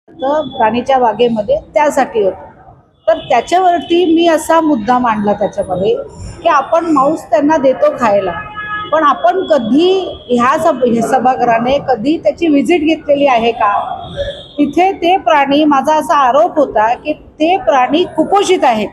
राणीच्या बागेमध्ये त्यासाठी होतं. तर त्याच्यावरती मी असा मुद्दा मांडला त्याच्यामध्ये की आपण मांस त्यांना देतो खायला, पण आपण कधी हे सभागृहाने कधी त्याची व्हिजिट घेतलेली आहे का? तिथे ते प्राणी, माझा असा आरोप होता की ते प्राणी कुपोषित आहेत.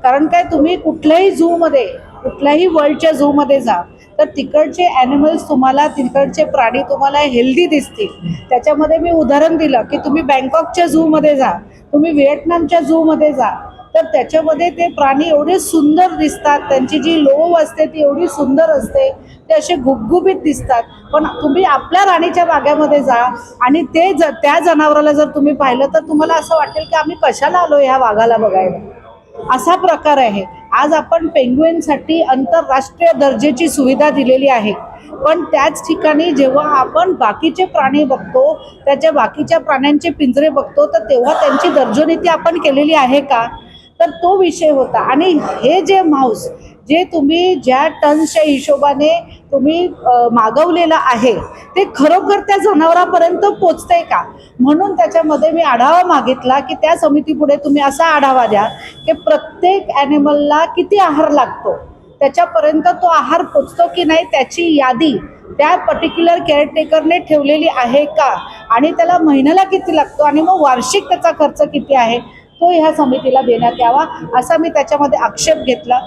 कारण काय, तुम्ही कुठल्याही झूमध्ये, कुठल्याही वर्ल्डच्या झूमध्ये जा, तर तिकडचे ॲनिमल्स तुम्हाला, तिकडचे प्राणी तुम्हाला हेल्दी दिसतील. त्याच्यामध्ये मी उदाहरण दिलं की तुम्ही बँकॉकच्या झूमध्ये जा, तुम्ही व्हिएटनामच्या झूमध्ये जा, तर त्याच्यामध्ये ते प्राणी एवढे सुंदर दिसतात, त्यांची जी लोव असते ती एवढी सुंदर असते, ते असे गुबगुबीत दिसतात. पण तुम्ही आपल्या राणीच्या बागेमध्ये जा आणि त्या जनावराला जर तुम्ही पाहिलं तर तुम्हाला असं वाटेल की आम्ही कशाला आलो ह्या वाघाला बघायला. असा प्रकार आहे. आज आपण पेंग्विनसाठी आंतरराष्ट्रीय दर्जाची सुविधा दिलेली आहे, पण त्याच ठिकाणी जेव्हा आपण बाकीचे प्राणी बघतो, त्याच्या बाकीच्या प्राण्यांचे पिंजरे बघतो, तर तेव्हा त्यांची दर्जोन्नती आपण केलेली आहे का? तर तो विषय होता. आणि हे जे मांस जे तुम्ही ज्या टन्सच्या हिशोबाने तुम्ही मागवलेलं आहे, ते खरोखर त्या जनावरांपर्यंत पोचतंय का? म्हणून त्याच्यामध्ये मी आढावा मागितला की त्या समितीपुढे तुम्ही असा आढावा द्या की प्रत्येक ॲनिमलला किती आहार लागतो, त्याच्यापर्यंत तो आहार पोचतो की नाही, त्याची यादी त्या पर्टिक्युलर केअरटेकरने ठेवलेली आहे का, आणि त्याला महिन्याला किती लागतो, आणि मग वार्षिक त्याचा खर्च किती आहे, तो ह्या समितीला देण्यात यावा, असा मी त्याच्यामध्ये आक्षेप घेतला.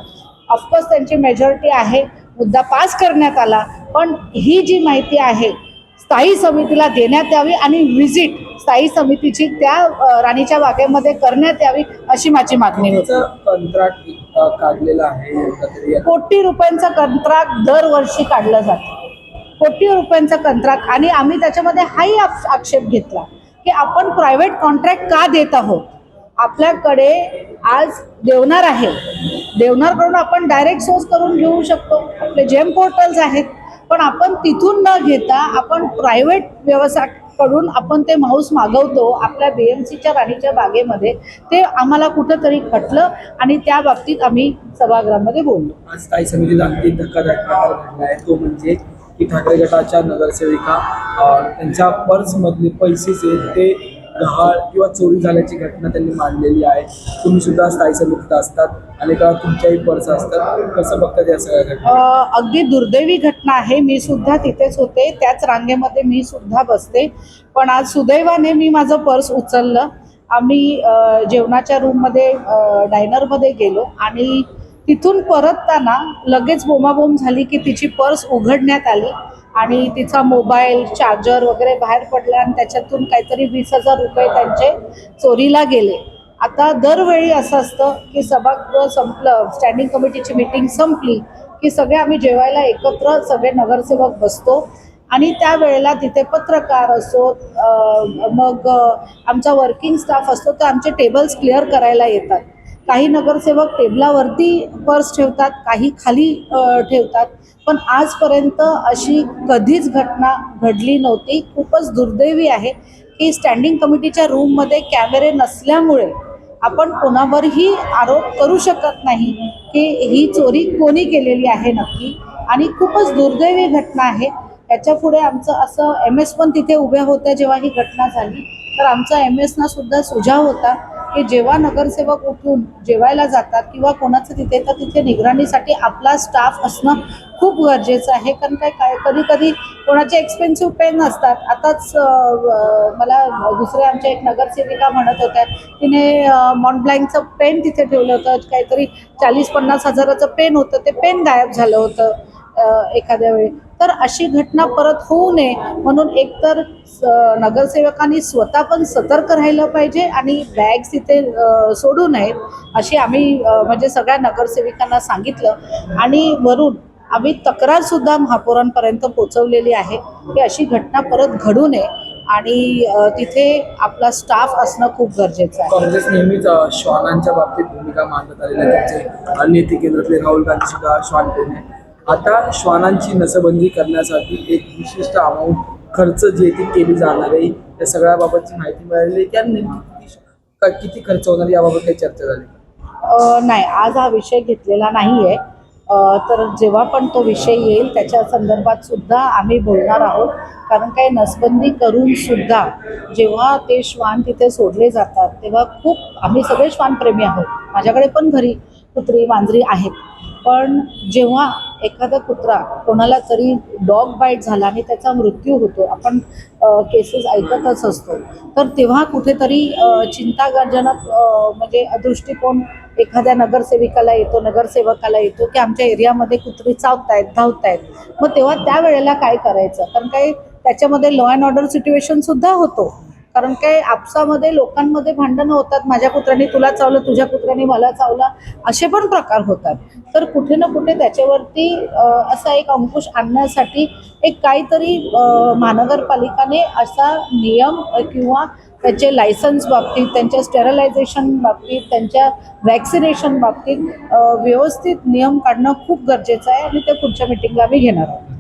ऑफकोर्स त्यांची मेजॉरिटी आहे, मुद्दा पास करण्यात आला, पण ही जी माहिती आहे स्थायी समितीला देण्यात यावी आणि व्हिजिट स्थायी समितीची त्या राणीच्या बागेमध्ये करण्यात यावी, अशी माझी मागणी होती. कंत्राट काढलेलं आहे, कोटी रुपयांचं कंत्राट दरवर्षी काढलं जातं, कोटी रुपयांचं कंत्राट. आणि आम्ही त्याच्यामध्ये हाही आक्षेप घेतला की आपण प्रायव्हेट कॉन्ट्रॅक्ट का देत आहोत. आपल्याकडे आज देवनार आहे, देवनारकडून आपण डायरेक्ट सोर्स करून घेऊ शकतो, आपले जेम पोर्टल्स आहेत, पण आपण तिथून न घेता आपण प्रायव्हेट व्यवसायाकडून आपण ते मांस मागवतो आपल्या BMCच्या राणीच्या बागेमध्ये. ते आम्हाला कुठंतरी खटलं आणि त्या बाबतीत आम्ही सभागृहामध्ये बोललो. आज स्थायी समितीला आणखी धक्कादायक प्रकार घडला आहे, तो म्हणजे की ठाकरे गटाच्या नगरसेविका त्यांच्या पर्समधले पैसे ते गहाळ किंवा चोरी झाल्याची घटना त्यांनी मांडलेली आहे. तुम्ही सुद्धा स्थायी समितीत असतात, अनेक वेळा तुमच्याही पर्स असतात, कसं बघतात या सगळ्या घटना? अगदी दुर्दैवी घटना आहे. मी सुद्धा तिथेच होते, त्याच रांगेमध्ये मी सुद्धा बसते, पण आज सुदैवाने मी माझं पर्स उचललं. आम्ही जेवणाच्या रूममध्ये डायनरमध्ये गेलो आणि तिथून परतताना लगेच बोंबाबोंब झाली की तिची पर्स उघडण्यात आली आणि तिचा मोबाईल, चार्जर वगैरे बाहेर पडला आणि त्याच्यातून काहीतरी 20,000 रुपये त्यांचे चोरीला गेले. आता दरवेळी असं असतं की सभागृह संपलं, स्टँडिंग कमिटीची मीटिंग संपली की सगळे आम्ही जेवायला एकत्र सगळे नगरसेवक बसतो आणि त्यावेळेला तिथे पत्रकार असो, मग आमचा वर्किंग स्टाफ असतो, तर आमचे टेबल्स क्लिअर करायला येतात. काही नगरसेवक टेबलावरती पर्स ठेवतात, काही खाली ठेवतात, पण आजपर्यंत अशी कधीच घटना घडली नव्हती. खूपच दुर्दैवी आहे की स्टँडिंग कमिटीच्या रूममध्ये कॅमेरे नसल्यामुळे आपण कोणावरही आरोप करू शकत नाही की ही चोरी कोणी केलेली आहे नक्की, आणि खूपच दुर्दैवी घटना आहे. याच्यापुढे आमचं असं MS पण तिथे उभ्या होत्या जेव्हा ही घटना झाली, तर आमचा MSना सुद्धा सुझाव होता की जेव्हा नगरसेवक उठून जेवायला जातात किंवा कोणाचं तिथे, तर तिथे निगराणीसाठी आपला स्टाफ असणं खूप गरजेचं आहे. कारण काय कधी कधी कोणाचे एक्सपेन्सिव्ह पेन असतात. आताच मला दुसऱ्या आमच्या एक नगरसेविका म्हणत होत्या, तिने मॉन्टब्लँकचं पेन तिथे ठेवलं होतं, काहीतरी 40-50 हजाराचं पेन होतं, ते पेन गायब झालं होतं एखाद्या वेळी. तर अशी घटना परत होऊ नये म्हणून एकतर नगरसेवकांनी स्वतः पण सतर्क राहिलं पाहिजे आणि बॅग्स तिथे सोडू नयेत, अशी आम्ही म्हणजे सगळ्या नगरसेविकांना सांगितलं. आणि वरून आम्ही तक्रारसुद्धा महापौरांपर्यंत पोचवलेली आहे की अशी घटना परत घडू नये आणि तिथे आपला स्टाफ असणं खूप गरजेचं आहे. काँग्रेस नेहमीच श्वानांच्या बाबतीत भूमिका मांडत आलेले त्यांचे नेते केंद्रातले राहुल गांधी सुद्धा श्वान प्रेमी आहे. आता श्वानांची नसबंदी करण्यासाठी एक विशिष्ट अमाऊंट खर्च जी आहे ती केली जाणार आहे, त्या सगळ्याबाबतची माहिती मिळालेली की किती खर्च होणार याबाबत काही चर्चा झाली? नाही, आज हा विषय घेतलेला नाही आहे. तर जेव्हा पण तो विषय येईल त्याच्या संदर्भात सुद्धा आम्ही बोलणार आहोत. कारण काय नसबंदी करून सुद्धा जेव्हा ते श्वान तिथे सोडले जातात तेव्हा खूप आम्ही सगळे श्वानप्रेमी आहोत. माझ्याकडे पण घरी कुत्री मांजरी आहेत. पण जेव्हा एखादा कुत्रा कोणाला तरी डॉग बाईट झाला आणि त्याचा मृत्यू होतो, आपण केसेस ऐकतच असतो, तर तेव्हा कुठेतरी चिंताजनक म्हणजे दृष्टिकोन एखाद्या नगरसेविकाला येतो, नगरसेवकाला येतो, की आमच्या एरियामध्ये कुत्री चावतायत, धावतायत. मग तेव्हा त्यावेळेला काय करायचं? कारण काय त्याच्यामध्ये लॉ अँड ऑर्डर सिच्युएशन सुद्धा होतो. कारण काय आपसामध्ये लोकांमध्ये भांडणं होतात, माझ्या कुत्र्याने तुला चावलं, तुझ्या कुत्र्याने मला चावला, असे पण प्रकार होतात. तर कुठे ना कुठे त्याच्यावरती असा एक अंकुश आणण्यासाठी एक काहीतरी महानगरपालिकाने असा नियम किंवा त्याचे लायसन्स बाबतीत, त्यांच्या स्टेरलायझेशन बाबतीत, त्यांच्या वॅक्सिनेशन बाबतीत व्यवस्थित नियम काढणं खूप गरजेचं आहे आणि ते पुढच्या मिटिंगला आम्ही घेणार आहोत.